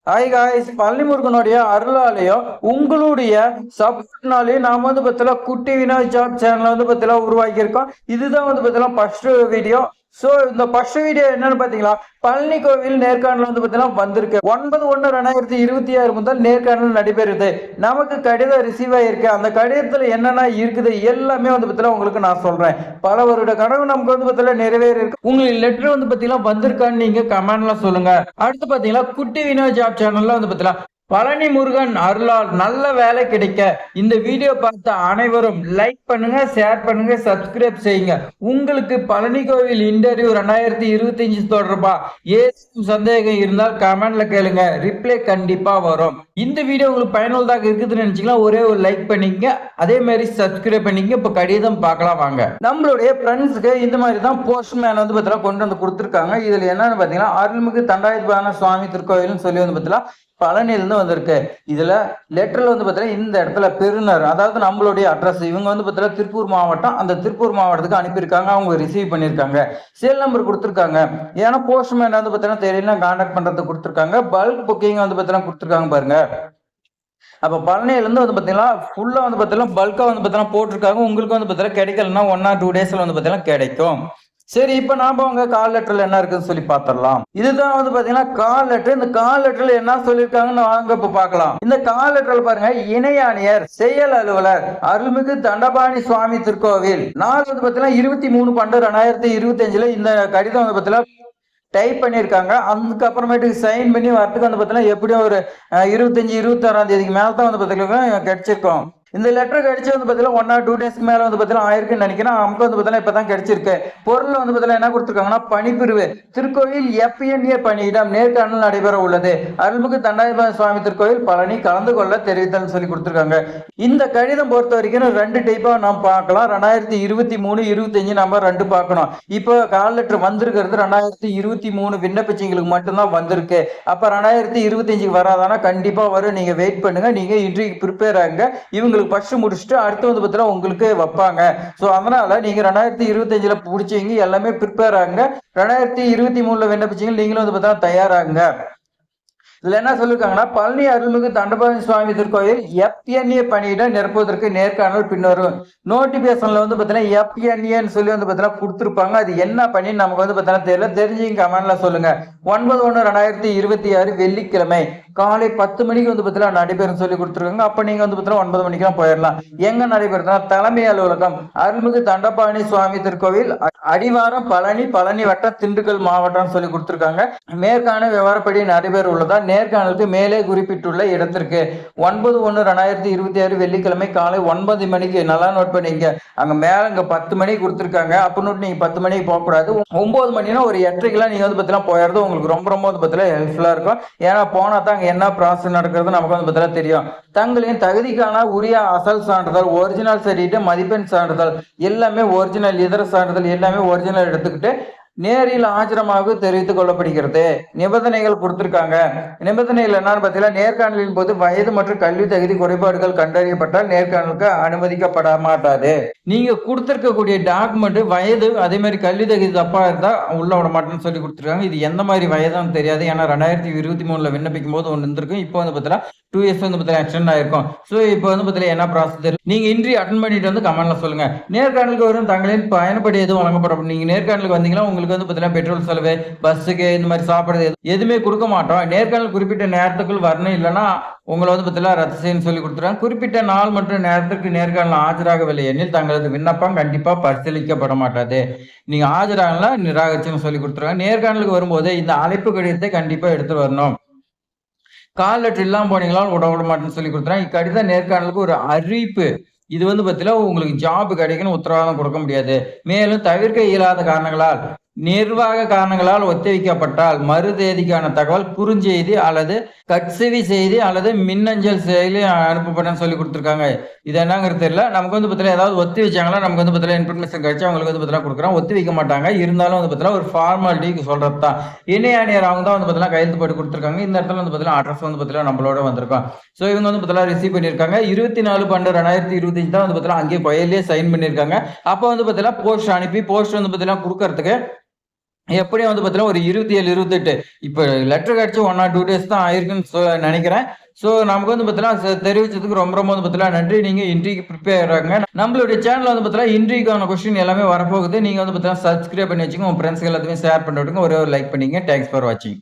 Hi guys, Palani முருகனுடைய அருளாலையும் உங்களுடைய சப்போர்ட்னாலையும் நாம பார்த்தீங்கன்னா குட்டி வினாய் ஜாப் சேனலை பார்த்தீங்கன்னா உருவாக்கியிருக்கோம். இதுதான் பார்த்தீங்கன்னா ஃபர்ஸ்ட் வீடியோ. ஸோ இந்த ஃபர்ஸ்ட் வீடியோ என்னன்னு பார்த்தீங்களா, பழனி கோவில் நேர்காணல் பார்த்தீங்கன்னா வந்திருக்கு. 9/1/2026 முதல் நேர்காணல் நடைபெறுது. நமக்கு கடிதம் ரிசீவ் ஆயிருக்கு. அந்த கடிதத்தில் என்னென்ன இருக்குது எல்லாமே பார்த்தீங்கன்னா உங்களுக்கு நான் சொல்றேன். பல வருட கனவு நமக்கு பார்த்தீங்கன்னா நிறைவேறி இருக்கு. உங்களுக்கு லெட்டர் பார்த்தீங்கன்னா வந்திருக்கான்னு நீங்க கமெண்ட்ல சொல்லுங்க. அடுத்து பார்த்தீங்கன்னா குட்டி வினோத் ஜாப் சேனல்ல பார்த்தீங்கன்னா பழனி முருகன் அருளால் நல்ல வேலை கிடைக்க இந்த வீடியோ பார்த்த அனைவரும் லைக் பண்ணுங்க, ஷேர் பண்ணுங்க, சப்ஸ்கிரைப் செய்யுங்க. உங்களுக்கு பழனி கோவில் இன்டர்வியூ 2025 தொடர்பா ஏதும் சந்தேகம் இருந்தால் கமெண்ட்ல கேளுங்க, ரிப்ளை கண்டிப்பா வரும். இந்த வீடியோ உங்களுக்கு பயனுள்ளதாக இருக்குதுன்னு நினைச்சீங்கன்னா ஒரே ஒரு லைக் பண்ணிக்க, அதே மாதிரி சப்ஸ்கிரைப் பண்ணிக்க. இப்ப கடிதம் பார்க்கலாம் வாங்க. நம்மளுடைய ஃப்ரெண்ட்ஸுக்கு இந்த மாதிரி தான் போஸ்ட்மேன் பார்த்தீங்கன்னா கொண்டு வந்து கொடுத்துருக்காங்க. இதுல என்னன்னு பாத்தீங்கன்னா அருள்மிகு தண்டாயுதபாணி சுவாமி திருக்கோயில்னு சொல்லி பார்த்தீங்கன்னா பழனியிலிருந்து வந்திருக்கு. இதுல லெட்டர்ல பார்த்தீங்கன்னா இந்த இடத்துல பெருநர், அதாவது நம்மளுடைய அட்ரஸ், இவங்க பார்த்தீங்கன்னா திருப்பூர் மாவட்டம், அந்த திருப்பூர் மாவட்டத்துக்கு அனுப்பியிருக்காங்க. அவங்க ரிசீவ் பண்ணியிருக்காங்க. சேல் நம்பர் கொடுத்துருக்காங்க. ஏன்னா போஸ்ட்மேன் பார்த்தீங்கன்னா தெரியல கான்டாக்ட் பண்றதுக்கு கொடுத்துருக்காங்க. பல்க் புக்கிங் பார்த்தீங்கன்னா கொடுத்துருக்காங்க பாருங்க. அப்ப பழனியிலிருந்து பார்த்தீங்கன்னா ஃபுல்லா பார்த்தீங்கன்னா பல்கா பார்த்தீங்கன்னா போட்டிருக்காங்க. உங்களுக்கு பார்த்தீங்கன்னா கிடைக்கலன்னா 1 or 2 daysல பார்த்தீங்கன்னா கிடைக்கும். சரி, இப்ப நாம அவங்க கால் லெட்டர்ல என்ன இருக்குன்னு சொல்லி பாத்திரலாம். இதுதான் பாத்தீங்கன்னா கால் லெட்டர். இந்த கால் லெட்டர்ல என்ன சொல்லியிருக்காங்கன்னு வாங்க இப்ப பாக்கலாம். இந்த கால் லெட்டர்ல பாருங்க, இணையாணியர் செயல் அலுவலர் அருள்மிகு தண்டபாணி சுவாமி திருக்கோவில். நாள் பாத்தீங்கன்னா 23/12/2025 இந்த கடிதம் பாத்தீங்கன்னா டைப் பண்ணியிருக்காங்க. அதுக்கப்புறமேட்டுக்கு சைன் பண்ணி வரத்துக்கு பார்த்தீங்கன்னா எப்படியும் ஒரு 25 26ஆம் தேதிக்கு மேல தான் பார்த்தீங்கன்னா கிடைச்சிருக்கோம். இந்த லெட்டர் கிடைச்சி பார்த்தீங்கன்னா 1 or 2 daysக்கு மேல பார்த்தீங்கன்னா ஆயிருக்குன்னு நினைக்கிறேன். நமக்கு பார்த்தீங்கன்னா இப்பதான் கிடைச்சிருக்கு. பொருள் பார்த்தீங்கன்னா என்ன கொடுத்துருக்காங்கன்னா பணிப்பிரிவு திருக்கோயில் FNA பணியிடம் நேர்காணல் நடைபெற உள்ளது. அருள்மிகு தண்டாயுதபாணி சுவாமி திருக்கோயில் பழனி கலந்து கொள்ள தெரிவித்தல் சொல்லி கொடுத்துருக்காங்க. இந்த கடிதம் பொறுத்த வரைக்கும் 2 டைப்பா நாம் பார்க்கலாம். 2023-25 நம்ம 2 பார்க்கணும். இப்போ கால் லெட்டர் வந்திருக்கிறது 2023 விண்ணப்பிச்சவங்களுக்கு மட்டும்தான் வந்திருக்கு. அப்ப 2025 வராதானா கண்டிப்பா வரும். நீங்க வெயிட் பண்ணுங்க. நீங்க இன்றைக்கு ப்ரிப்பேர் ஆகுங்க. இவங்க ஃபர்ஸ்ட் முடிச்சுட்டு அடுத்து பார்த்தீங்கன்னா உங்களுக்கு வைப்பாங்க. சோ அதனால நீங்க 2025 பிடிச்சவங்க எல்லாமே ப்ரிப்பேர் ஆகுங்க. 2023 விண்ணப்பிச்சீங்க நீங்களும் பார்த்தீங்கன்னா தயாராகுங்க. இதுல என்ன சொல்லிருக்காங்கன்னா பழனி அருள்மிகு தண்டபாணி சுவாமி திருக்கோயில் FNA பணியிட நிரப்புவதற்கு நேர்காணல் பின்வரும். நோட்டிபிகேஷன்ல பாத்தீங்கன்னா FNAன்னு சொல்லி பாத்தீங்கன்னா கொடுத்துருப்பாங்க. அது என்ன பண்ணி நமக்கு பாத்தீங்கன்னா தெரியல. தெரிஞ்சுங்க கமெண்ட்ல சொல்லுங்க. 9/1/2026 வெள்ளிக்கிழமை காலை 10 மணிக்கு பாத்தீங்கன்னா நடைபெறும் சொல்லி கொடுத்துருக்காங்க. அப்ப நீங்க பாத்தீங்கன்னா 9 மணிக்கு போயிடலாம். எங்க நடைபெறுதுன்னா தலைமை அலுவலகம் அருள்மிகு தண்டபாணி சுவாமி திருக்கோவில், அடிவாரம், பழனி வட்டம், திண்டுக்கல் மாவட்டம் சொல்லி கொடுத்துருக்காங்க. மேற்கான விவரப்படி நடைபெற உள்ளதா நேர்காணலுக்கு மேலே குறிப்பிட்டுள்ள இடத்திற்கு 9/1/2026 வெள்ளிக்கிழமை காலை 9 மணிக்கு. நல்லா நோட் பண்ணிங்க. அங்க மேல இங்க 10 மணிக்கு கொடுத்துருக்காங்க. அப்படின்னு நீங்க 10 மணிக்கு போக கூடாது. 9 மணினா ஒரு 8:30 நீங்க பார்த்தீங்கன்னா போயிடுறது உங்களுக்கு ரொம்ப பார்த்தீங்கன்னா ஹெல்ப்ஃபுல்லா இருக்கும். ஏன்னா போனா தான் அங்க என்ன ப்ராசஸ் நடக்கிறது நமக்கு பார்த்தீங்கன்னா தெரியும். தங்களின் தகுதிக்கான உரிய அசல் சான்றிதழ், ஒரிஜினல் சர்டிஃபிகேட், மதிப்பெண் சான்றிதழ் எல்லாமே ஒரிஜினல், இதர சான்றிதழ் எல்லாமே ஒரிஜினல் எடுத்துக்கிட்டு நேரில் ஆஜரமாக தெரிவித்துக் கொள்ளப்படுகிறது. நிபந்தனைகள் கொடுத்திருக்காங்க. நிபந்தனைகள் என்னன்னு பார்த்தீங்கன்னா நேர்காணலின் போது வயது மற்றும் கல்வி தகுதி குறைபாடுகள் கண்டறியப்பட்டால் நேர்காணலுக்கு அனுமதிக்கப்பட மாட்டாது. நீங்க கொடுத்திருக்கக்கூடிய டாக்குமெண்ட் வயது அதே மாதிரி கல்வி தகுதி தப்பா இருந்தா உள்ள விட மாட்டேன்னு சொல்லி கொடுத்துருக்காங்க. இது எந்த மாதிரி வயதுன்னு தெரியாது. ஏன்னா 2023 விண்ணப்பிக்கும் போது ஒன்று இருந்திருக்கும். இப்போ பார்த்தீங்கன்னா 2 years பார்த்தீங்கன்னா எக்ஸ்டெண்ட் ஆயிருக்கும். ஸோ இப்போ பார்த்தீங்கன்னா என்ன ப்ராசஸ் தெரியும். நீங்க இன்ட்ரி அட்டன் பண்ணிட்டு கமெண்ட்ல சொல்லுங்க. நேர்காணலுக்கு வரும் தங்களின் பயணப்படி எதுவும் வழங்கப்படும். நீங்க நேர்காணலுக்கு வந்தீங்கன்னா உங்களுக்கு பார்த்தீங்கன்னா பெட்ரோல் செலவு, பஸ்ஸுக்கு இந்த மாதிரி சாப்பிடுறது எதுவுமே கொடுக்க மாட்டோம். நேர்காணல் குறிப்பிட்ட நேரத்துக்குள் வரணும், இல்லைன்னா உங்களை பார்த்தீங்கன்னா ரத்து செய்யணும்னு சொல்லி கொடுத்துருவாங்க. குறிப்பிட்ட நாள் மற்றும் நேரத்திற்கு நேர்காணல் ஆஜராகவில்லை எனில் தங்களது விண்ணப்பம் கண்டிப்பா பரிசீலிக்கப்பட மாட்டாது. நீங்க ஆஜராகலாம் நிராகரிச்சுன்னு சொல்லி கொடுத்துருவாங்க. நேர்காணலுக்கு வரும்போது இந்த அழைப்பு கடிதத்தை கண்டிப்பா எடுத்துட்டு வரணும். கால் லெட்டர் இல்லாம போனீங்களா விட மாட்டேன்னு சொல்லி கொடுத்துறாங்க. இக்கடிதம் நேர்காணலுக்கு ஒரு அறிவிப்பு. இது பார்த்தீங்கன்னா உங்களுக்கு ஜாப் கிடைக்கணும் உத்தரவாதம் கொடுக்க முடியாது. மேலும் தவிர்க்க இயலாத காரணங்களால், நிர்வாக காரணங்களால் ஒத்திவைக்கப்பட்டால் மறு தேதிக்கான தகவல் குறுஞ்செய்தி அல்லது கட்செவி செய்தி அல்லது மின்னஞ்சல் செயலி அனுப்பப்படும் சொல்லி கொடுத்துருக்காங்க. இது என்னங்கிறது தெரியல. நமக்கு பார்த்தீங்கன்னா ஏதாவது ஒத்தி வச்சாங்களா நமக்கு பார்த்தீங்கன்னா இன்ஃபர்மேஷன் கிடைச்சி அவங்களுக்கு பார்த்தீங்கன்னா கொடுக்குறோம். ஒத்தி வைக்க மாட்டாங்க. இருந்தாலும் பார்த்தீங்கன்னா ஒரு ஃபார்மாலிட்டிக்கு சொல்றது தான். இணையாணியர் அவங்க தான் பார்த்தீங்கன்னா கையெழுத்து போட்டு கொடுத்துருக்காங்க. இந்த இடத்துல பார்த்தீங்கன்னா அட்ரஸ் பார்த்தீங்கன்னா நம்மளோட வந்திருக்கோம். ஸோ இவங்க பார்த்தீங்கன்னா ரிசீவ் பண்ணியிருக்காங்க. 24/12/2025 தான் பார்த்தீங்கன்னா அங்கேயே கோயிலே சைன் பண்ணியிருக்காங்க. அப்போ பார்த்தீங்கன்னா போஸ்ட் அனுப்பி போஸ்ட் பார்த்தீங்கன்னா கொடுக்கறதுக்கு எப்படியும் வந்து பார்த்தீங்கன்னா, ஒரு 27, 28 இப்ப லெட்டர் கிடைச்சு 1 ஆர் 2 டேஸ் தான் ஆயிருக்குன்னு நெனைக்கிறேன். நமக்கு வந்து பார்த்தீங்கன்னா, தெரிவிச்சதுக்கு ரொம்ப ரொம்ப வந்து பார்த்தீங்கன்னா நன்றி. நீங்க இன்டர்வியூக்கு ப்ரிப்பேர் ஆகுங்க. நம்மளுடைய சேனல்ல வந்து பார்த்தீங்கன்னா, இன்டர்வியூக்கான கொஸ்டின் எல்லாமே வரப்போகுது. நீங்க வந்து பார்த்தீங்கன்னா, சப்ஸ்கிரைப் பண்ணி வச்சுக்கோங்க. உங்க ஃப்ரெண்ட்ஸ்க்கு எல்லாத்துக்கும் ஷேர் பண்ணி விடுங்க. ஒரே ஒரு லைக் பண்ணிக்கங்க. தேங்க்ஸ் ஃபார் வாட்சிங்.